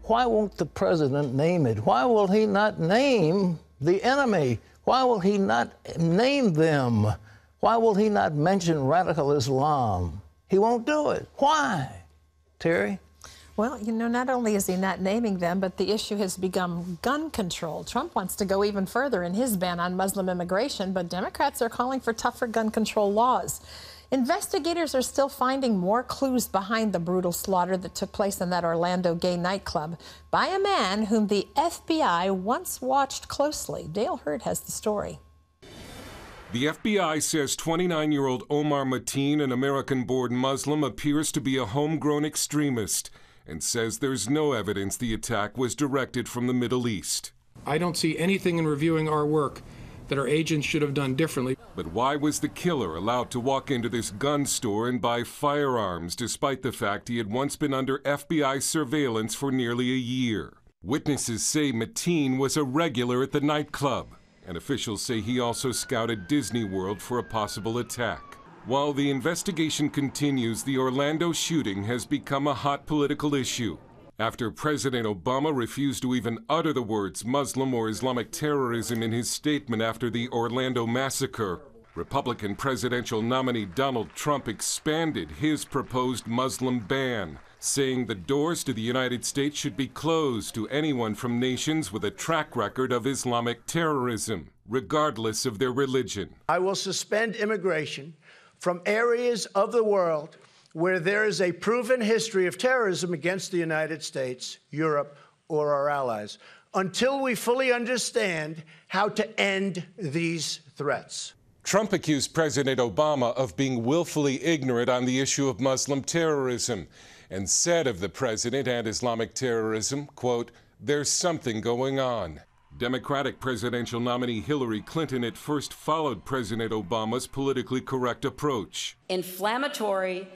Why won't the president name it? Why will he not name the enemy? Why will he not name them? Why will he not mention radical Islam? He won't do it. Why? Terry? Well, you know, not only is he not naming them, but the issue has become gun control. Trump wants to go even further in his ban on Muslim immigration, but Democrats are calling for tougher gun control laws. Investigators are still finding more clues behind the brutal slaughter that took place in that Orlando gay nightclub by a man whom the FBI once watched closely. Dale Hurd has the story. The FBI says 29-year-old Omar Mateen, an American-born Muslim, appears to be a homegrown extremist and says there's no evidence the attack was directed from the Middle East. I don't see anything in reviewing our work that our agents should have done differently. But why was the killer allowed to walk into this gun store and buy firearms despite the fact he had once been under FBI surveillance for nearly a year? Witnesses say Mateen was a regular at the nightclub, and officials say he also scouted Disney World for a possible attack. While the investigation continues, the Orlando shooting has become a hot political issue after President Obama refused to even utter the words Muslim or Islamic terrorism in his statement after the Orlando massacre. Republican presidential nominee Donald Trump expanded his proposed Muslim ban, saying the doors to the United States should be closed to anyone from nations with a track record of Islamic terrorism, regardless of their religion. I will suspend immigration from areas of the world where there is a proven history of terrorism against the United States, Europe, or our allies, until we fully understand how to end these threats. Trump accused President Obama of being willfully ignorant on the issue of Muslim terrorism and said of the president and Islamic terrorism, quote, "There's something going on." Democratic presidential nominee Hillary Clinton at first followed President Obama's politically correct approach. Inflammatory,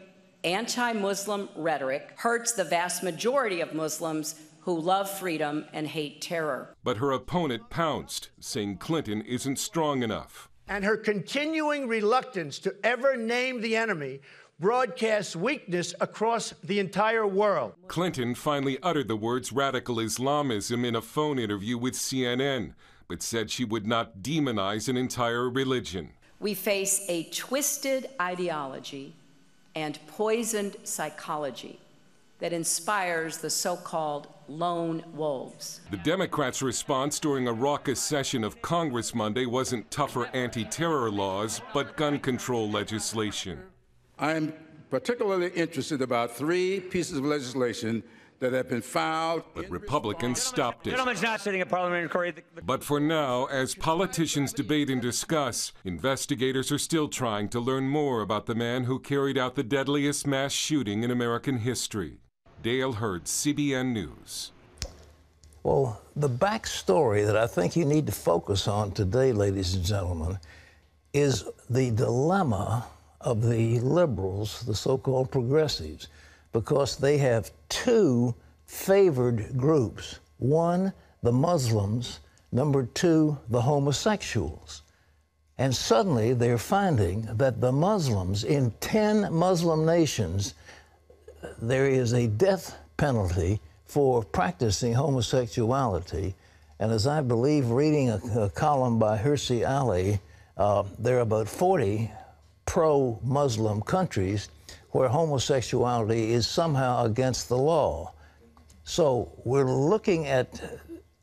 anti-Muslim rhetoric hurts the vast majority of Muslims who love freedom and hate terror. But her opponent pounced, saying Clinton isn't strong enough. And her continuing reluctance to ever name the enemy broadcasts weakness across the entire world. Clinton finally uttered the words radical Islamism in a phone interview with CNN, but said she would not demonize an entire religion. We face a twisted ideology and poisoned psychology that inspires the so-called lone wolves. The Democrats' response during a raucous session of Congress Monday wasn't tougher anti-terror laws, but gun control legislation. I am particularly interested about 3 pieces of legislation that have been filed. But Republicans stopped it. Gentleman's not sitting in parliamentary. But for now, as politicians debate and discuss, investigators are still trying to learn more about the man who carried out the deadliest mass shooting in American history. Dale Hurd, CBN News. Well, the backstory that I think you need to focus on today, ladies and gentlemen, is the dilemma of the liberals, the so-called progressives, because they have 2 favored groups. 1, the Muslims. Number 2, the homosexuals. And suddenly they're finding that the Muslims, in 10 Muslim nations, there is a death penalty for practicing homosexuality. And as I believe, reading a column by Hirsi Ali, there are about 40 pro-Muslim countries where homosexuality is somehow against the law. So we're looking at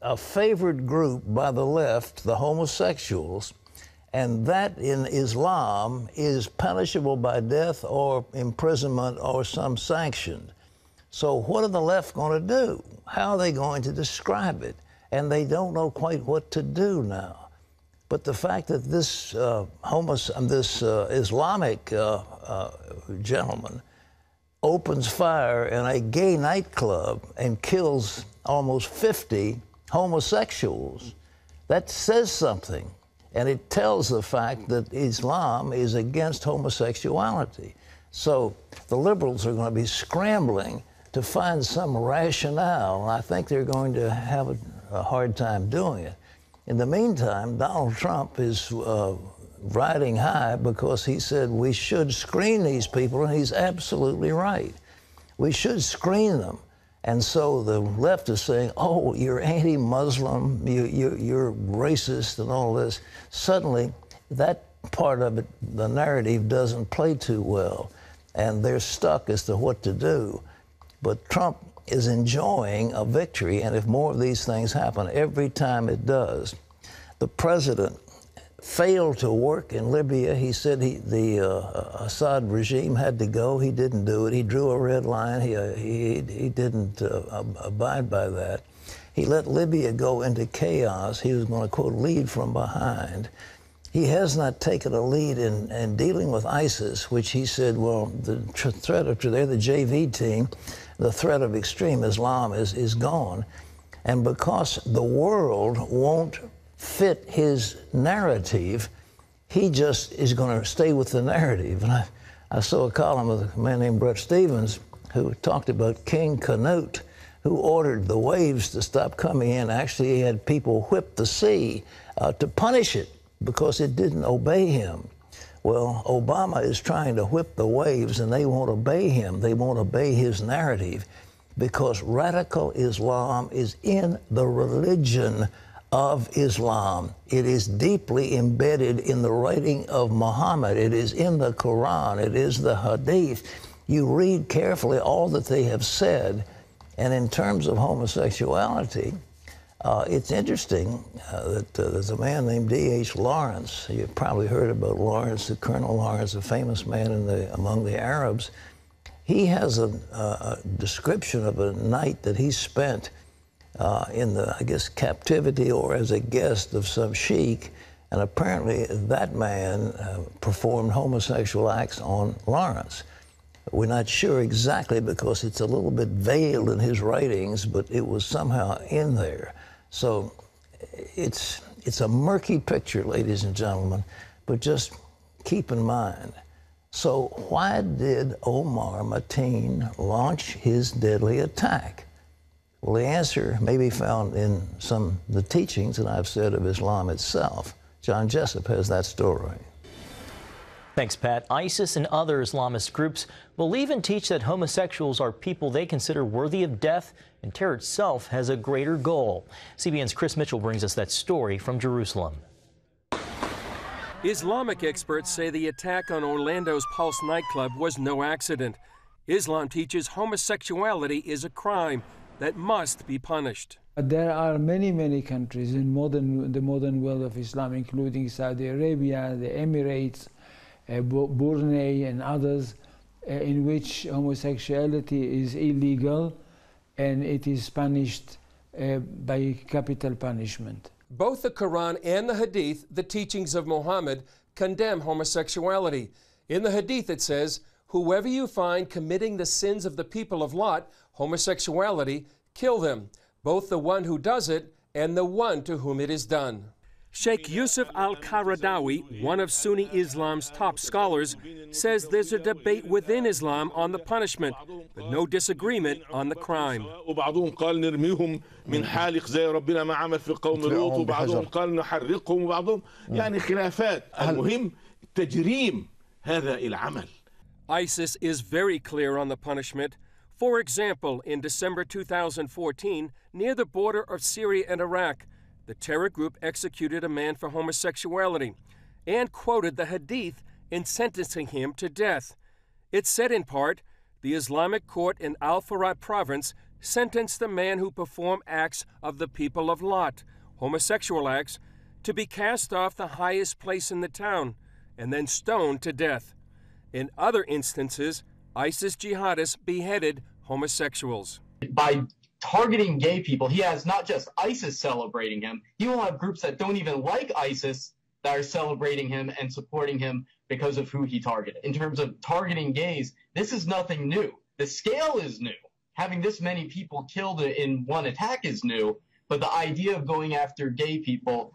a favored group by the left, the homosexuals, and that in Islam is punishable by death or imprisonment or some sanction. So what are the left going to do? How are they going to describe it? And they don't know quite what to do now. But the fact that this Islamic gentleman opens fire in a gay nightclub and kills almost 50 homosexuals, that says something. And it tells the fact that Islam is against homosexuality. So the liberals are going to be scrambling to find some rationale. I think they're going to have a hard time doing it. In the meantime, Donald Trump is riding high because he said we should screen these people, and he's absolutely right. We should screen them. And so the left is saying, oh, you're anti-Muslim, you're racist and all this. Suddenly, that part of it, the narrative, doesn't play too well. And they're stuck as to what to do. But Trump is enjoying a victory, and if more of these things happen, every time it does. The president failed to work in Libya. He said the Assad regime had to go. He didn't do it. He drew a red line. He didn't abide by that. He let Libya go into chaos. He was going to, quote, lead from behind. He has not taken a lead in dealing with ISIS, which he said, well, the threat of, they're the JV team, the threat of extreme Islam is gone. And because the world won't fit his narrative, he just is going to stay with the narrative. And I saw a column of a man named Bret Stephens who talked about King Canute, who ordered the waves to stop coming in. Actually, he had people whip the sea to punish it because it didn't obey him. Well, Obama is trying to whip the waves, and they won't obey him. They won't obey his narrative because radical Islam is in the religion of Islam. It is deeply embedded in the writing of Muhammad. It is in the Quran. It is the Hadith. You read carefully all that they have said. And in terms of homosexuality, it's interesting that there's a man named D.H. Lawrence. You've probably heard about Lawrence, Colonel Lawrence, a famous man among the Arabs. He has a description of a night that he spent in the, I guess, captivity or as a guest of some sheik, and apparently that man performed homosexual acts on Lawrence. We're not sure exactly because it's a little bit veiled in his writings, but it was somehow in there. So it's a murky picture, ladies and gentlemen, but just keep in mind. So why did Omar Mateen launch his deadly attack? Well, the answer may be found in some of the teachings that I've said of Islam itself. John Jessup has that story. Thanks, Pat. ISIS and other Islamist groups believe and teach that homosexuals are people they consider worthy of death, and terror itself has a greater goal. CBN's Chris Mitchell brings us that story from Jerusalem. Islamic experts say the attack on Orlando's Pulse nightclub was no accident. Islam teaches homosexuality is a crime that must be punished. There are many countries in the modern world of Islam, including Saudi Arabia, the Emirates, Brunei and others, in which homosexuality is illegal and it is punished by capital punishment. Both the Quran and the Hadith, the teachings of Muhammad, condemn homosexuality. In the Hadith it says, whoever you find committing the sins of the people of Lot, homosexuality, kill them, both the one who does it and the one to whom it is done. Sheikh Yusuf al-Qaradawi, one of Sunni Islam's top scholars, says there's a debate within Islam on the punishment, but no disagreement on the crime. ISIS is very clear on the punishment. For example, in December 2014, near the border of Syria and Iraq, the terror group executed a man for homosexuality and quoted the Hadith in sentencing him to death. It said in part, the Islamic court in Al-Farad province sentenced the man who performed acts of the people of Lot, homosexual acts, to be cast off the highest place in the town and then stoned to death. In other instances, ISIS jihadists beheaded homosexuals. By targeting gay people, he has not just ISIS celebrating him, he will have groups that don't even like ISIS that are celebrating him and supporting him because of who he targeted. In terms of targeting gays, this is nothing new. The scale is new. Having this many people killed in one attack is new, but the idea of going after gay people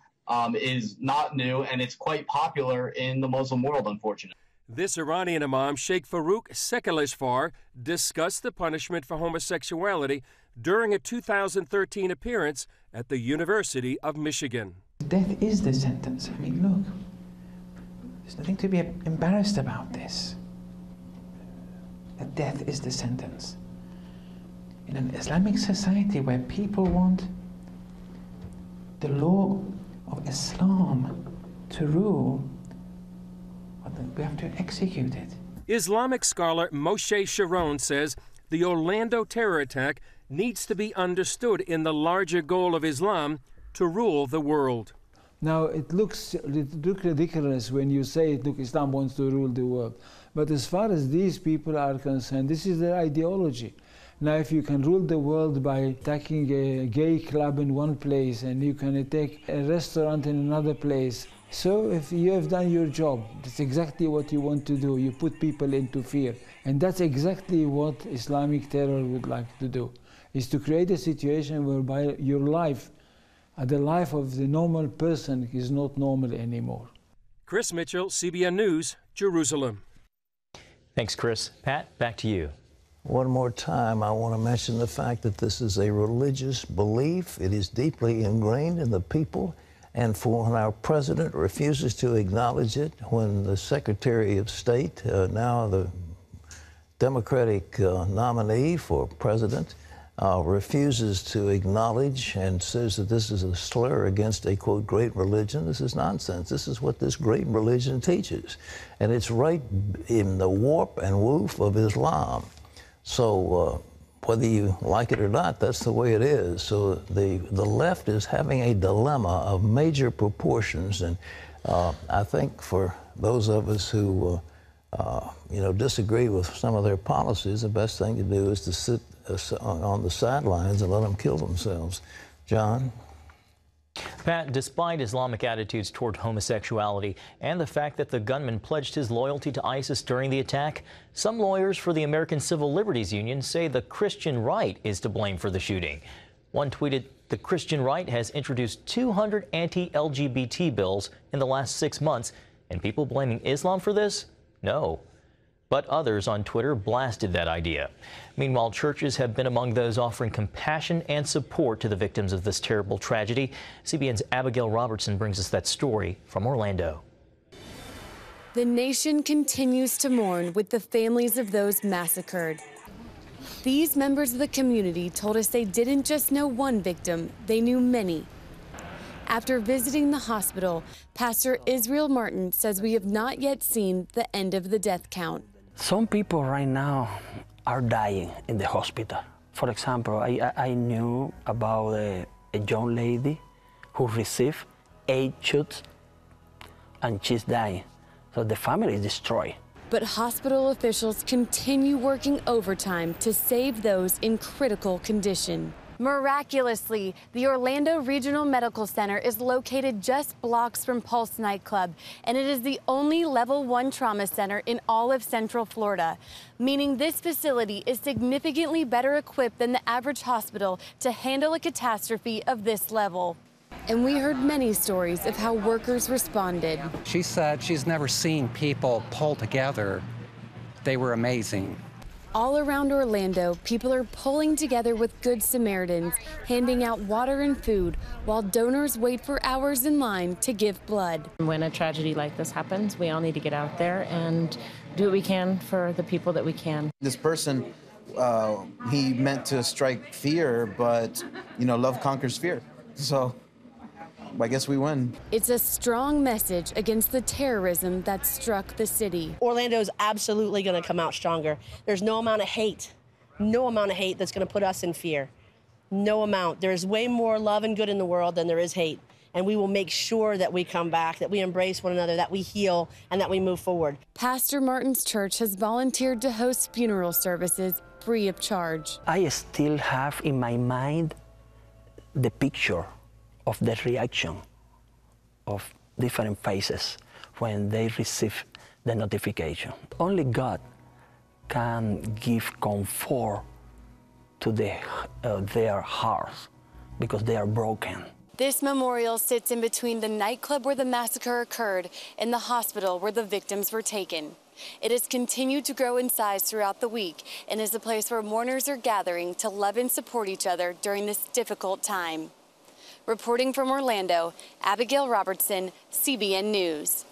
is not new, and it's quite popular in the Muslim world, unfortunately. This Iranian imam, Sheikh Farouk Sekaleshvar, discussed the punishment for homosexuality during a 2013 appearance at the University of Michigan. Death is the sentence. I mean, look, there's nothing to be embarrassed about this. That death is the sentence. in an Islamic society where people want the law of Islam to rule, we have to execute it. Islamic scholar Moshe Sharon says the Orlando terror attack needs to be understood in the larger goal of Islam to rule the world. Now, it looks ridiculous when you say, look, Islam wants to rule the world. But as far as these people are concerned, this is their ideology. Now, if you can rule the world by attacking a gay club in one place and you can attack a restaurant in another place, so if you have done your job, that's exactly what you want to do. You put people into fear. And that's exactly what Islamic terror would like to do, is to create a situation whereby your life, the life of the normal person, is not normal anymore. Chris Mitchell, CBN News, Jerusalem. Thanks, Chris. Pat, back to you. One more time, I want to mention the fact that this is a religious belief. It is deeply ingrained in the people. And when our president refuses to acknowledge it, when the Secretary of State, now the Democratic nominee for president, refuses to acknowledge and says that this is a slur against a, quote, great religion, this is nonsense. This is what this great religion teaches. And it's right in the warp and woof of Islam. So whether you like it or not, that's the way it is. So the left is having a dilemma of major proportions. And I think for those of us who, disagree with some of their policies, the best thing to do is to sit on the sidelines and let them kill themselves. John? Pat, despite Islamic attitudes toward homosexuality and the fact that the gunman pledged his loyalty to ISIS during the attack, some lawyers for the American Civil Liberties Union say the Christian right is to blame for the shooting. One tweeted, the Christian right has introduced 200 anti-LGBT bills in the last 6 months, and people blaming Islam for this? No. But others on Twitter blasted that idea. Meanwhile, churches have been among those offering compassion and support to the victims of this terrible tragedy. CBN's Abigail Robertson brings us that story from Orlando. The nation continues to mourn with the families of those massacred. These members of the community told us they didn't just know one victim, they knew many. After visiting the hospital, Pastor Israel Martin says we have not yet seen the end of the death count. Some people right now are dying in the hospital. For example, I knew about a young lady who received 8 shots and she's dying. So the family is destroyed. But hospital officials continue working overtime to save those in critical condition. Miraculously, the Orlando Regional Medical Center is located just blocks from Pulse nightclub, and it is the only level 1 trauma center in all of Central Florida, meaning this facility is significantly better equipped than the average hospital to handle a catastrophe of this level. And we heard many stories of how workers responded. She said she's never seen people pull together. They were amazing. All around Orlando, people are pulling together with Good Samaritans, handing out water and food, while donors wait for hours in line to give blood. When a tragedy like this happens, we all need to get out there and do what we can for the people that we can. This person, he meant to strike fear, but, love conquers fear. So I guess we win. It's a strong message against the terrorism that struck the city. Orlando is absolutely going to come out stronger. There's no amount of hate that's going to put us in fear. No amount. There's way more love and good in the world than there is hate. And we will make sure that we come back, that we embrace one another, that we heal, and that we move forward. Pastor Martin's church has volunteered to host funeral services free of charge. I still have in my mind the picture of the reaction of different faces when they receive the notification. Only God can give comfort to their hearts because they are broken. This memorial sits in between the nightclub where the massacre occurred and the hospital where the victims were taken. It has continued to grow in size throughout the week and is a place where mourners are gathering to love and support each other during this difficult time. Reporting from Orlando, Abigail Robertson, CBN News.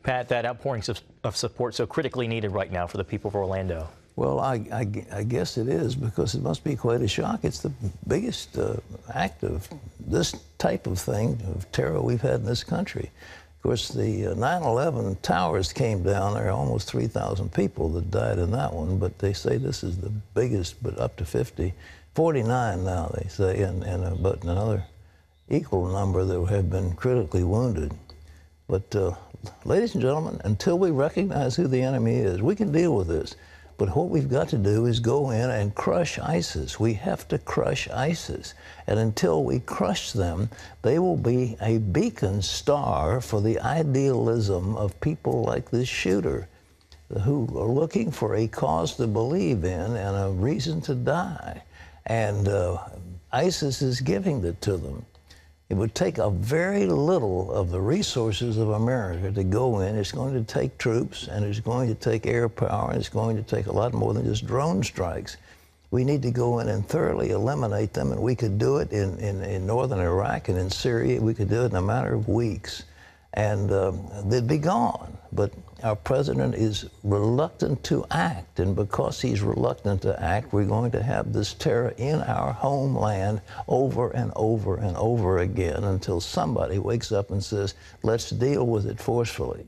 Pat, that outpouring of support so critically needed right now for the people of Orlando. Well, I guess it is, because it must be quite a shock. It's the biggest act of this type of thing, of terror we've had in this country. Of course, the 9/11 towers came down. There are almost 3,000 people that died in that one, but they say this is the biggest, but up to 49 now, they say, and about another equal number that have been critically wounded. But ladies and gentlemen, until we recognize who the enemy is, we can deal with this. But what we've got to do is go in and crush ISIS. We have to crush ISIS. And until we crush them, they will be a beacon star for the idealism of people like this shooter, who are looking for a cause to believe in and a reason to die. And ISIS is giving it to them. It would take a very little of the resources of America to go in. It's going to take troops, and it's going to take air power, and it's going to take a lot more than just drone strikes. We need to go in and thoroughly eliminate them, and we could do it in northern Iraq and in Syria. We could do it in a matter of weeks, and they'd be gone. But our president is reluctant to act, and because he's reluctant to act, we're going to have this terror in our homeland over and over and over again until somebody wakes up and says, let's deal with it forcefully.